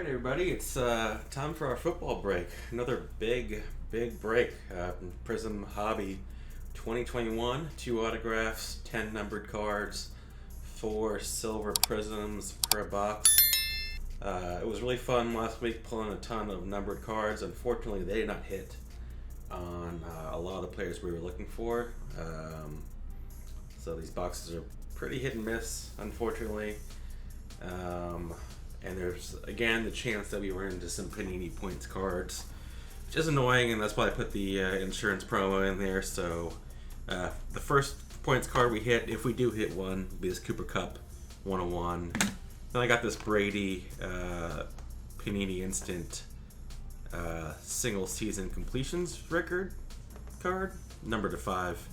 Alright everybody, it's time for our football break. Another big break. Prizm Hobby 2021, 2 autographs, 10 numbered cards, 4 silver prisms per box. It was really fun last week pulling a ton of numbered cards. Unfortunately, they did not hit on a lot of the players we were looking for. So these boxes are pretty hit and miss, unfortunately. And there's, again, the chance that we run into some Panini points cards, which is annoying, and that's why I put the insurance promo in there. So the first points card we hit, if we do hit one, will be this Cooper Cup 101. Then I got this Brady Panini Instant single season completions record card, numbered to 5.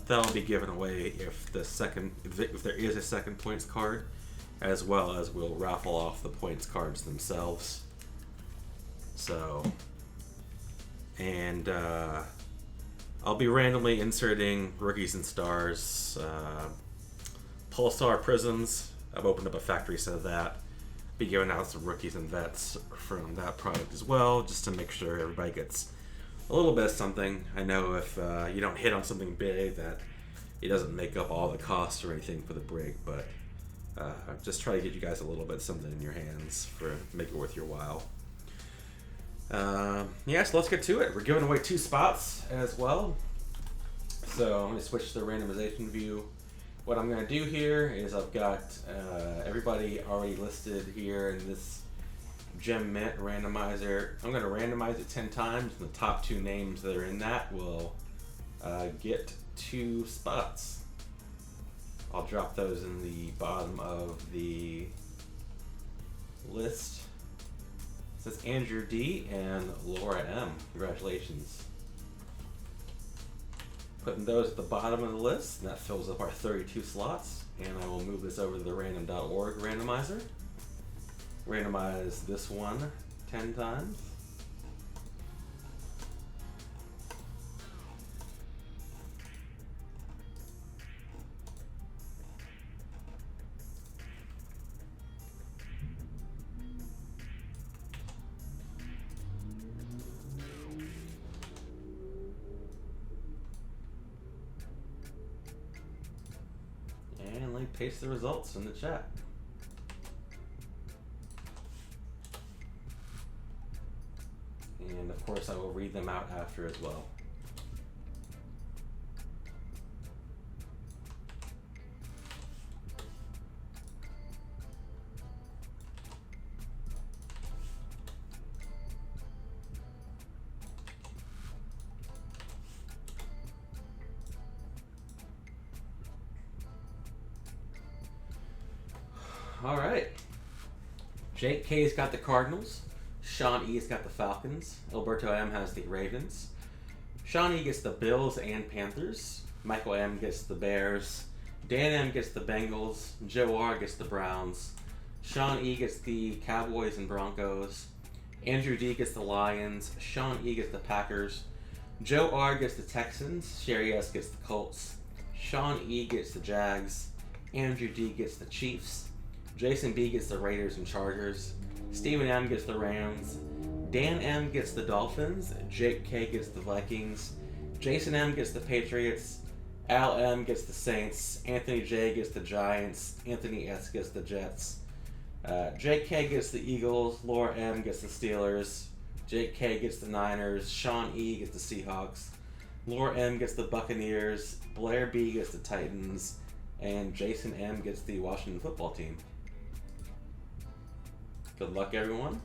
That'll be given away if there is a second points card, as well as we'll raffle off the points cards themselves. So, and I'll be randomly inserting rookies and stars, Pulsar Prisms. I've opened up a factory set of that. Be giving out some rookies and vets from that product as well, just to make sure everybody gets a little bit of something. I know if you don't hit on something big, that it doesn't make up all the costs or anything for the break, but just try to get you guys a little bit of something in your hands for make it worth your while. Yeah, so let's get to it. We're giving away 2 spots as well. So I'm going to switch to the randomization view. What I'm going to do here is I've got everybody already listed here in this Gem Mint randomizer. I'm going to randomize it 10 times, and the top 2 names that are in that will get 2 spots. I'll drop those in the bottom of the list. It says Andrew D. and Laura M. Congratulations. Putting those at the bottom of the list, and that fills up our 32 slots. And I will move this over to the random.org randomizer. Randomize this one 10 times. And let me paste the results in the chat. And of course I will read them out after as well. All right. Jake K's got the Cardinals. Sean E's got the Falcons. Alberto M has the Ravens. Sean E gets the Bills and Panthers. Michael M gets the Bears. Dan M gets the Bengals. Joe R gets the Browns. Sean E gets the Cowboys and Broncos. Andrew D gets the Lions. Sean E gets the Packers. Joe R gets the Texans. Sherry S gets the Colts. Sean E gets the Jags. Andrew D gets the Chiefs. Jason B gets the Raiders and Chargers. Stephen M gets the Rams. Dan M gets the Dolphins. Jake K gets the Vikings. Jason M gets the Patriots. Al M gets the Saints. Anthony J gets the Giants. Anthony S gets the Jets. Jake K gets the Eagles. Laura M gets the Steelers. Jake K gets the Niners. Sean E gets the Seahawks. Laura M gets the Buccaneers. Blair B gets the Titans. And Jason M gets the Washington football team. Good luck, everyone.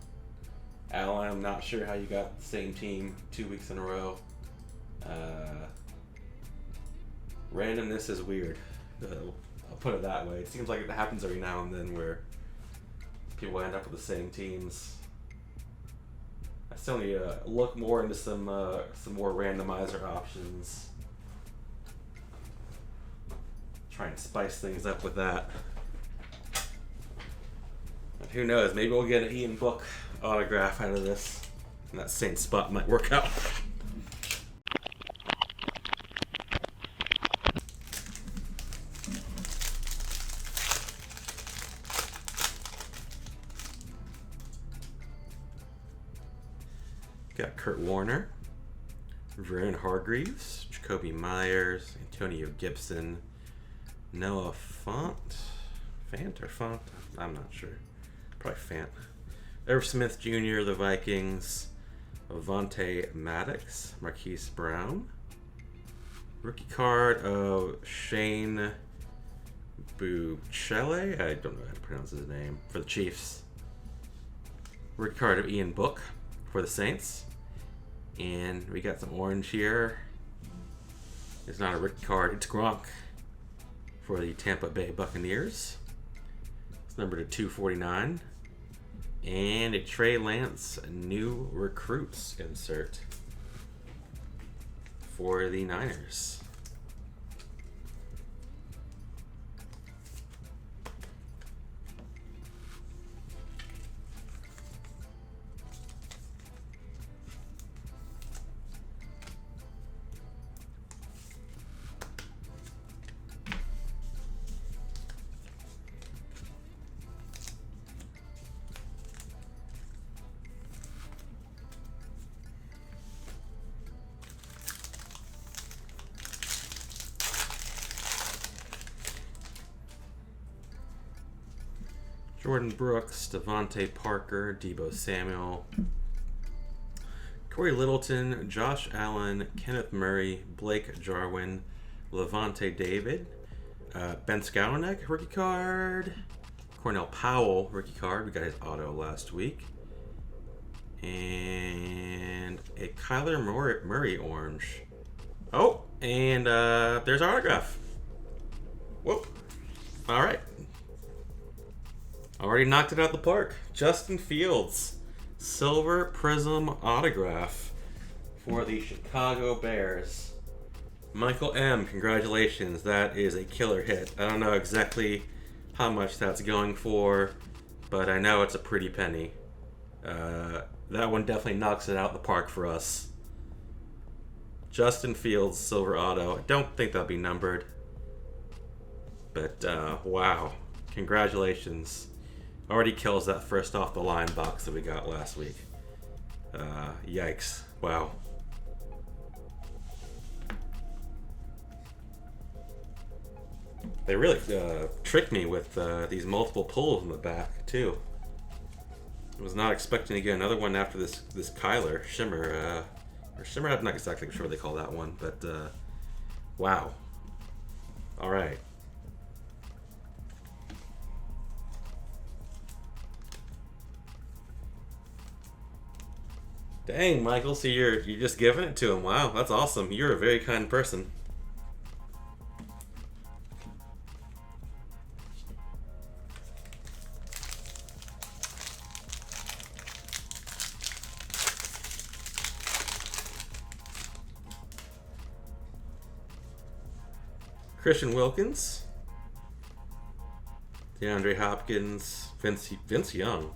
Al, I'm not sure how you got the same team 2 weeks in a row. Randomness is weird. I'll put it that way. It seems like it happens every now and then where people end up with the same teams. I still need to look more into some more randomizer options. Try and spice things up with that. But who knows, maybe we'll get an Ian Book autograph out of this, and that same spot might work out. Got Kurt Warner, Vernon Hargreaves, Jacoby Myers, Antonio Gibson, Noah Fant, I'm not sure. Probably Fant. Irv Smith Jr., the Vikings, Avante Maddox, Marquise Brown, rookie card of Shane Buchele, I don't know how to pronounce his name, for the Chiefs. Rookie card of Ian Book for the Saints. And we got some orange here. It's not a rookie card, it's Gronk for the Tampa Bay Buccaneers. It's numbered to 249. And a Trey Lance new recruits insert for the Niners. Jordan Brooks, Devontae Parker, Deebo Samuel, Corey Littleton, Josh Allen, Kenneth Murray, Blake Jarwin, Levante David, Ben Skowronek, rookie card, Cornell Powell, rookie card. We got his auto last week. And a Kyler Murray orange. Oh, and there's our autograph. Whoop. All right. Already knocked it out the park. Justin Fields, silver Prizm autograph for the Chicago Bears. Michael M., congratulations. That is a killer hit. I don't know exactly how much that's going for, but I know it's a pretty penny. That one definitely knocks it out the park for us. Justin Fields, silver auto. I don't think that'll be numbered, but wow. Congratulations. Already kills that first off the line box that we got last week. Yikes. Wow. They really tricked me with these multiple pulls in the back, too. I was not expecting to get another one after this Kyler Shimmer. Or Shimmer, I'm not exactly sure what they call that one, but wow. All right. Dang, Michael, so you're just giving it to him. Wow, that's awesome. You're a very kind person. Christian Wilkins, DeAndre Hopkins, Vince Young.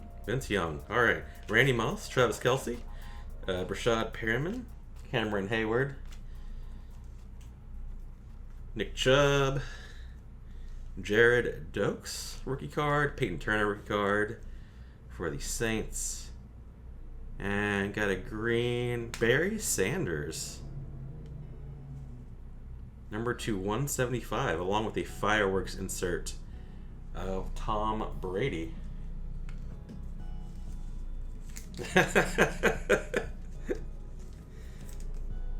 All right, Randy Moss, Travis Kelce, Brashad Perriman, Cameron Hayward, Nick Chubb, Jared Dokes, rookie card, Peyton Turner, rookie card for the Saints, and got a green Barry Sanders, number 2/175, along with a fireworks insert of Tom Brady.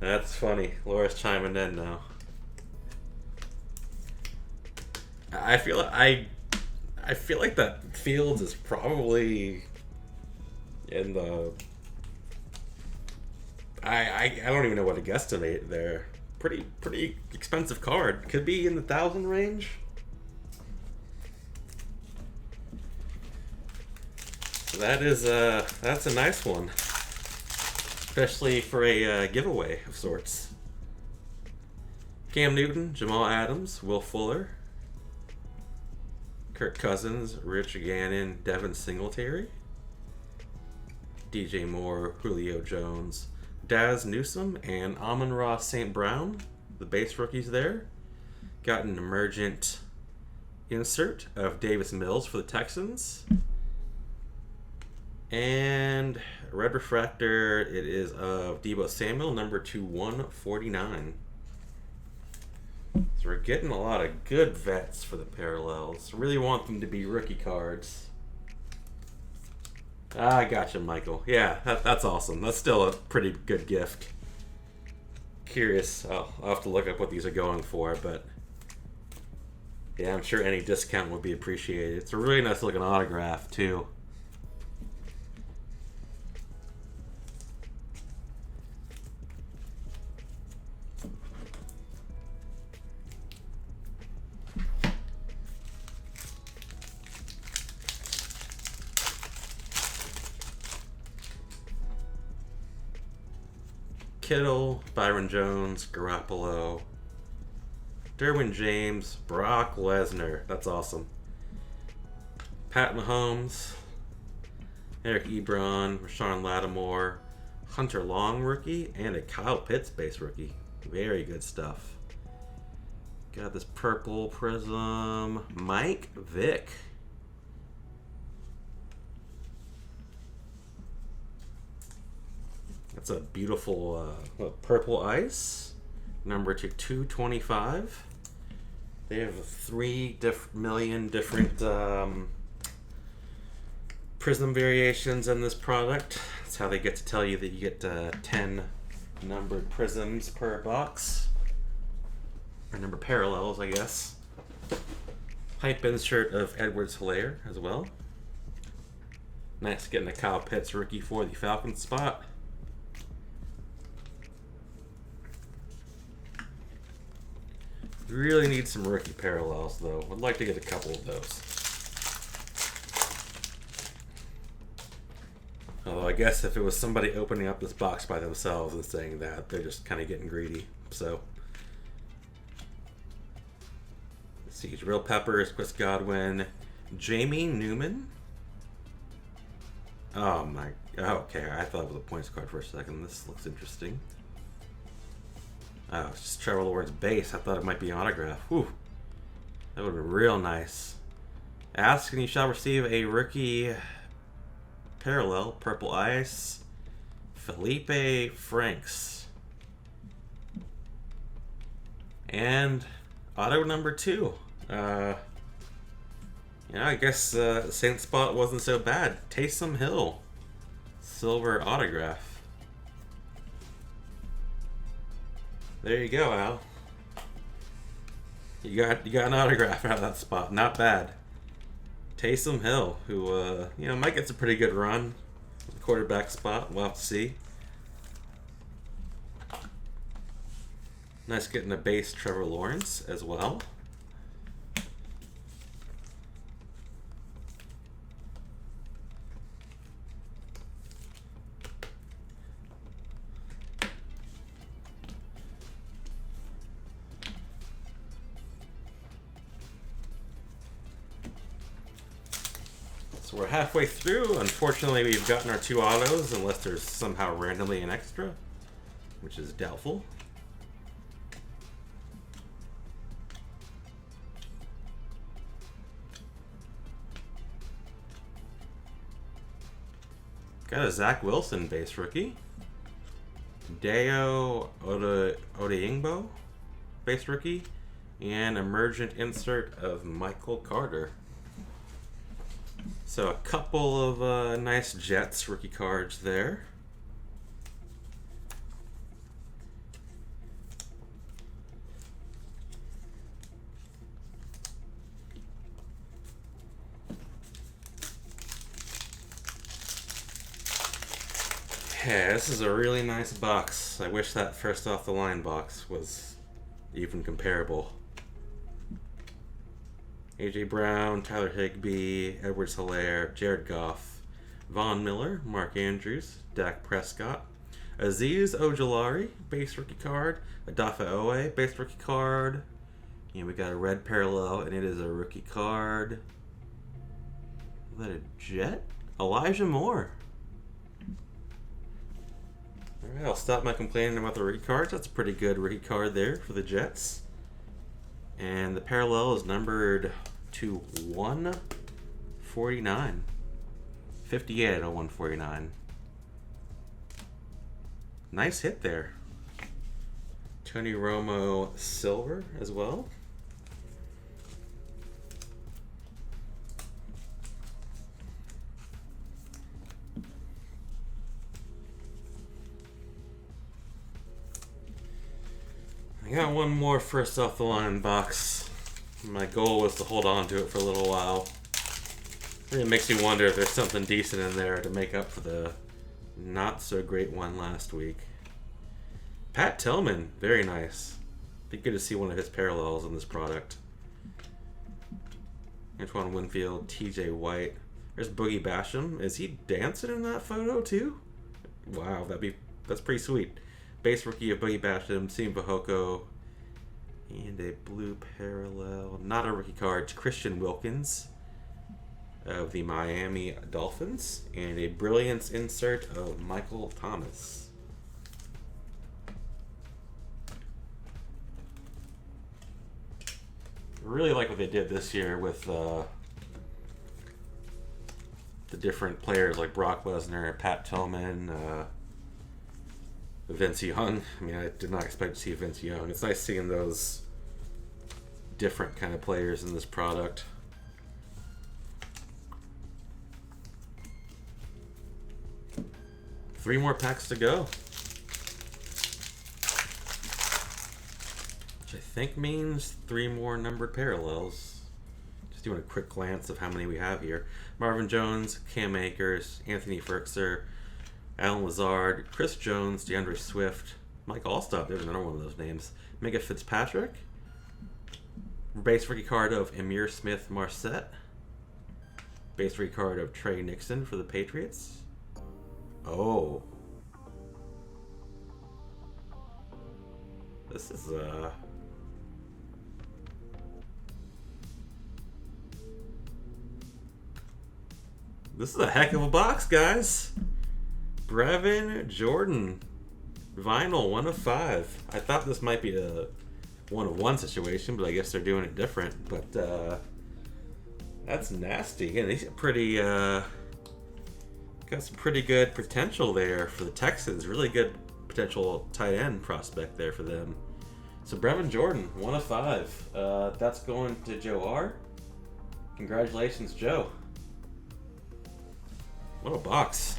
That's funny. Laura's chiming in now. I feel like that Fields is probably in the. I don't even know what to guesstimate there. Pretty expensive card. Could be in the 1,000 range. So that's a nice one, especially for a giveaway of sorts. Cam Newton, Jamal Adams, Will Fuller, Kirk Cousins, Rich Gannon, Devin Singletary, DJ Moore, Julio Jones, Daz Newsome, and Amon-Ra St. Brown, the base rookies there. Got an emergent insert of Davis Mills for the Texans. And red refractor, it is of Deebo Samuel, number 2/149. So we're getting a lot of good vets for the parallels. Really want them to be rookie cards. I gotcha, Michael. Yeah, that's awesome. That's still a pretty good gift. Curious. I'll have to look up what these are going for, but yeah, I'm sure any discount would be appreciated. It's a really nice looking autograph, too. Kittle, Byron Jones, Garoppolo, Derwin James, Brock Lesnar. That's awesome. Pat Mahomes, Eric Ebron, Rashawn Lattimore, Hunter Long rookie, and a Kyle Pitts base rookie. Very good stuff. Got this purple Prizm, Mike Vick. That's a beautiful purple ice, number 2/225. They have 3 million different Prizm variations in this product. That's how they get to tell you that you get 10 numbered Prizms per box. Or number parallels, I guess. Hype insert of Edwards-Helaire as well. Nice getting a Kyle Pitts rookie for the Falcons spot. Really need some rookie parallels, though. I'd like to get a couple of those. Although I guess if it was somebody opening up this box by themselves and saying that, they're just kind of getting greedy. So, let's see. Jabril Peppers, Chris Godwin, Jamie Newman. Oh my. Okay, I thought it was a points card for a second. This looks interesting. Oh, it's just Trevor Lawrence base. I thought it might be autograph. Whew. That would have been real nice. Ask and you shall receive a rookie parallel, purple ice, Felipe Franks. And auto number 2. Yeah, I guess Saint spot wasn't so bad. Taysom Hill, silver autograph. There you go, Al. You got an autograph out of that spot. Not bad. Taysom Hill, who might get a pretty good run. Quarterback spot. We'll have to see. Nice getting a base Trevor Lawrence as well. So we're halfway through. Unfortunately, we've gotten our 2 autos, unless there's somehow randomly an extra, which is doubtful. Got a Zach Wilson base rookie. Dayo Odeyingbo base rookie. And emergent insert of Michael Carter. So a couple of nice Jets rookie cards there. Yeah, this is a really nice box. I wish that first off the line box was even comparable. A.J. Brown, Tyler Higbee, Edwards-Helaire, Jared Goff, Von Miller, Mark Andrews, Dak Prescott, Azeez Ojulari, base rookie card, Adafe Owe, base rookie card, and we got a red parallel, and it is a rookie card. Is that a Jet? Elijah Moore. Alright, I'll stop my complaining about the rookie cards. That's a pretty good rookie card there for the Jets. And the parallel is numbered to 149. 58 out of 149. Nice hit there. Tony Romo silver as well. I got one more first off the line box. My goal was to hold on to it for a little while. It makes me wonder if there's something decent in there to make up for the not so great one last week. Pat Tillman, very nice. Be good to see one of his parallels in this product. Antoine Winfield, TJ White. There's Boogie Basham. Is he dancing in that photo too? Wow, that's pretty sweet. Base rookie of Boogie Basham, Sim Fehoko, and a blue parallel. Not a rookie card. It's Christian Wilkins of the Miami Dolphins, and a brilliance insert of Michael Thomas. Really like what they did this year with the different players like Brock Lesnar, Pat Tillman, Vince Young. I mean, I did not expect to see Vince Young. It's nice seeing those different kind of players in this product. Three more packs to go. Which I think means three more numbered parallels. Just doing a quick glance of how many we have here. Marvin Jones, Cam Akers, Anthony Firkser, Alan Lazard, Chris Jones, DeAndre Swift, Mike Allstott, there's another one of those names. Mega Fitzpatrick. Base rookie card of Emir Smith Marset. Base rookie card of Trey Nixon for the Patriots. Oh. This is a heck of a box, guys. Brevin Jordan, vinyl 1 of 5. I thought this might be a 1 of 1 situation, but I guess they're doing it different. But that's nasty. And he's pretty got some pretty good potential there for the Texans. Really good potential tight end prospect there for them. So Brevin Jordan, 1 of 5. That's going to Joe R. Congratulations, Joe. What a box.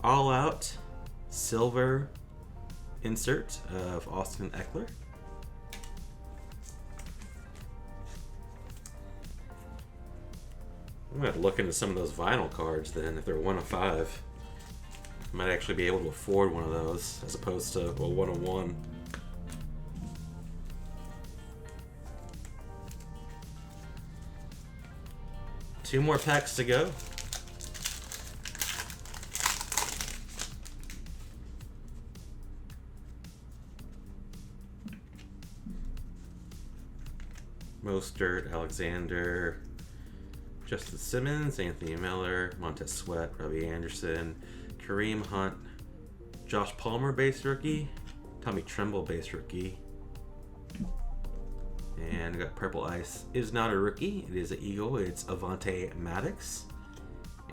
All out silver insert of Austin Eckler. I'm going to look into some of those vinyl cards then, if they're 1 of 5. Might actually be able to afford one of those as opposed to a 1 of 1. Two more packs to go. Mostert, Alexander, Justin Simmons, Anthony Miller, Montez Sweat, Robbie Anderson, Kareem Hunt, Josh Palmer base rookie, Tommy Tremble base rookie, and I got Purple Ice. It is not a rookie, it is an Eagle, it's Avante Maddox,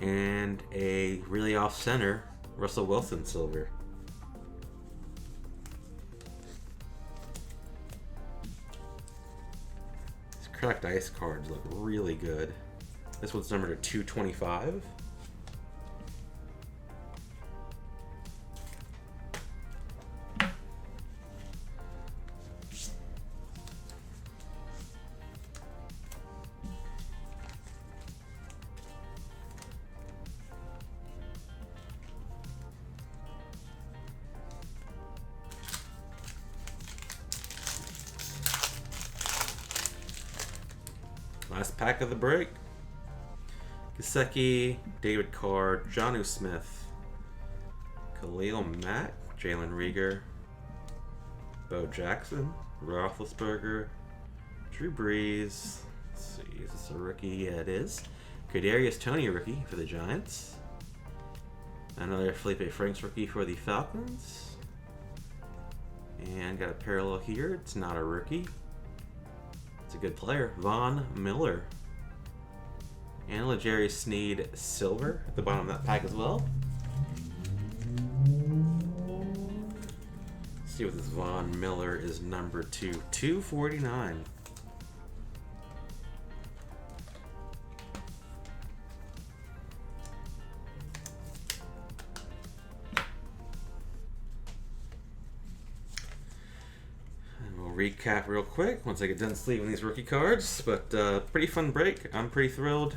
and a really off center, Russell Wilson silver. These cracked ice cards look really good. This one's numbered to 225. Last pack of the break. Gesicki, David Carr, Jonnu Smith, Khalil Mack, Jalen Reagor, Bo Jackson, Roethlisberger, Drew Brees. Let's see, is this a rookie? Yeah, it is. Kadarius Toney rookie for the Giants. Another Felipe Franks rookie for the Falcons. And got a parallel here. It's not a rookie. It's a good player. Von Miller And Legere Sneed Silver at the bottom of that pack as well. Let's see what this Von Miller is number 249. Recap real quick once I get done sleeving these rookie cards, but pretty fun break. I'm pretty thrilled.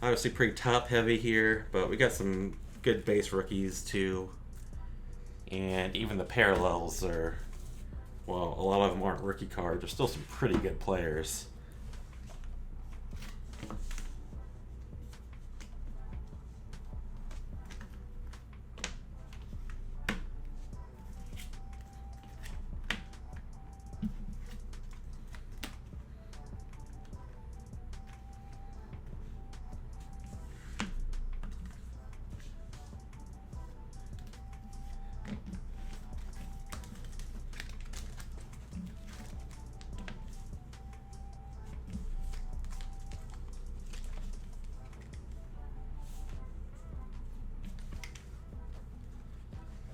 Obviously pretty top heavy here, but we got some good base rookies too, and even the parallels are, well, a lot of them aren't rookie cards. There's still some pretty good players.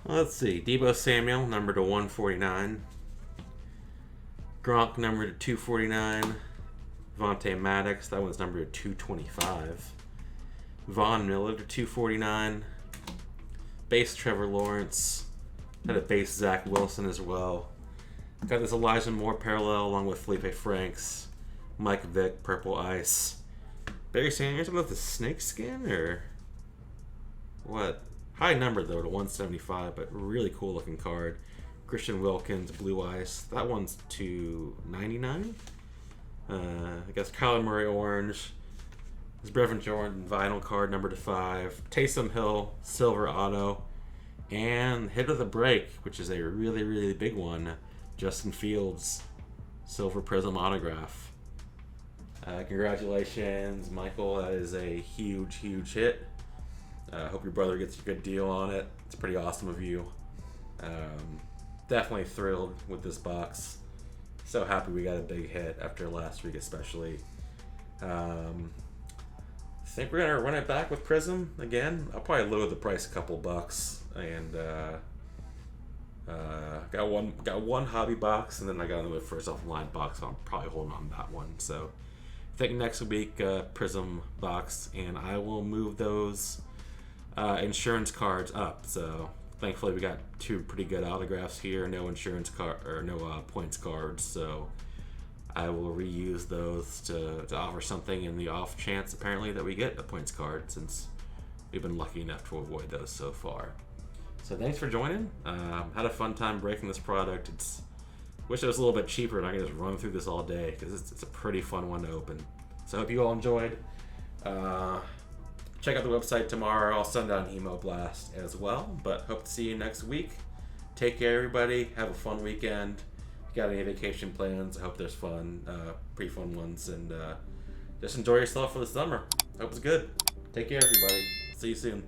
Let's see. Deebo Samuel, number to 149. Gronk, number to 249. Vontae Maddox, that one's number to 225. Von Miller to 249. Base Trevor Lawrence. Had a base Zach Wilson as well. Got this Elijah Moore parallel along with Felipe Franks. Mike Vick, Purple Ice. Barry Sanders with the snake skin, or what? High number though to 175, but really cool looking card. Christian Wilkins, Blue Ice. That one's $299. I guess Kyler Murray Orange. This Brevin Jordan vinyl card number to 5. Taysom Hill Silver Auto, and hit of the break, which is a really, really big one. Justin Fields Silver Prizm autograph. Congratulations, Michael. That is a huge, huge hit. I hope your brother gets a good deal on it. It's pretty awesome of you. Definitely thrilled with this box. So happy we got a big hit after last week especially. I think we're going to run it back with Prizm again. I'll probably lower the price a couple bucks. And got one hobby box, and then I got another first offline box, so I'm probably holding on to that one. So I think next week, Prizm box, and I will move those insurance cards up. So thankfully we got 2 pretty good autographs here. No insurance card or no points cards. So I will reuse those to offer something in the off chance apparently that we get a points card, since we've been lucky enough to avoid those so far. So thanks for joining. Had a fun time breaking this product. Wish it was a little bit cheaper and I could just run through this all day, because it's a pretty fun one to open. So I hope you all enjoyed. Check out the website tomorrow. I'll send out an email blast as well. But hope to see you next week. Take care, everybody. Have a fun weekend. If you got any vacation plans, I hope there's fun, pretty fun ones. And just enjoy yourself for the summer. Hope it's good. Take care, everybody. See you soon.